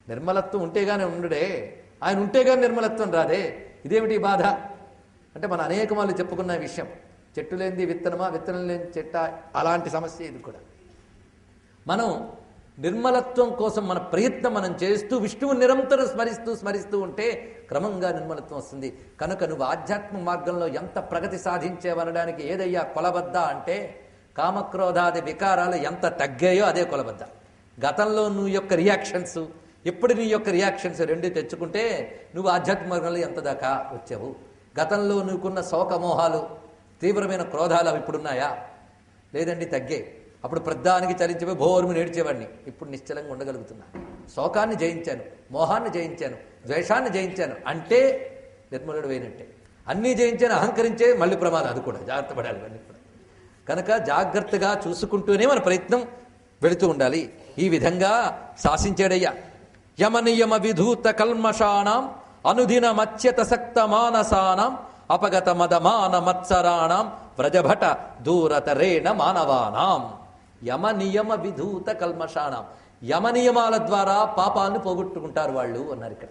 నిర్మలత్వం ఉంటేగానే ఉండడే, ఆయన ఉంటేగానే నిర్మలత్వం రాదే. ఇదేమిటి బాధ అంటే మనం అనేక వాళ్ళు చెప్పుకున్న విషయం. చెట్టు లేనిది విత్తనమా, విత్తనం లేని చెట్ట, అలాంటి సమస్య ఇది కూడా. మనం నిర్మలత్వం కోసం మన ప్రయత్నం మనం చేస్తూ విష్ణువు నిరంతరం స్మరిస్తూ ఉంటే క్రమంగా నిర్మలత్వం వస్తుంది. కనుక నువ్వు ఆధ్యాత్మిక మార్గంలో ఎంత ప్రగతి సాధించేవనడానికి ఏదయ్యా కొలబద్ద అంటే, కామక్రోధాది వికారాలు ఎంత తగ్గాయో అదే కొలబద్ద. గతంలో నువ్వు యొక్క రియాక్షన్స్, ఎప్పుడు నీ యొక్క రియాక్షన్స్ రెండు తెచ్చుకుంటే నువ్వు ఆధ్యాత్మిక మార్గంలో ఎంత దాకా వచ్చావు. గతంలో నువ్వుకున్న శోకమోహాలు, తీవ్రమైన క్రోధాలు అవి ఇప్పుడున్నాయా? లేదండి, తగ్గే. అప్పుడు ప్రధానికి చలించిపోయి భోరుమి నేడ్చేవాడిని, ఇప్పుడు నిశ్చలంగా ఉండగలుగుతున్నా. శోకాన్ని జయించాను, మోహాన్ని జయించాను, ద్వేషాన్ని జయించాను అంటే నిర్మలుడు అయినట్టే. అన్నీ జయించాను, అహంకరించే మళ్ళీ ప్రమాదం, అది కూడా జాగ్రత్త పడాలి అన్నీ కూడా. కనుక జాగ్రత్తగా చూసుకుంటూనే మన ప్రయత్నం వెళుతూ ఉండాలి. ఈ విధంగా శాసించాడయ్యా. యమనియమ విధూత కల్మషాణం అనుదిన మత్స్యత సక్త మానసానం అపగత మదమాన మత్సరాణం వ్రజభట దూరతరేణ మానవానాం. యమనియమ విధూత కల్మషాణం, యమనియమాల ద్వారా పాపాలను పోగొట్టుకుంటారు వాళ్ళు అన్నారు ఇక్కడ.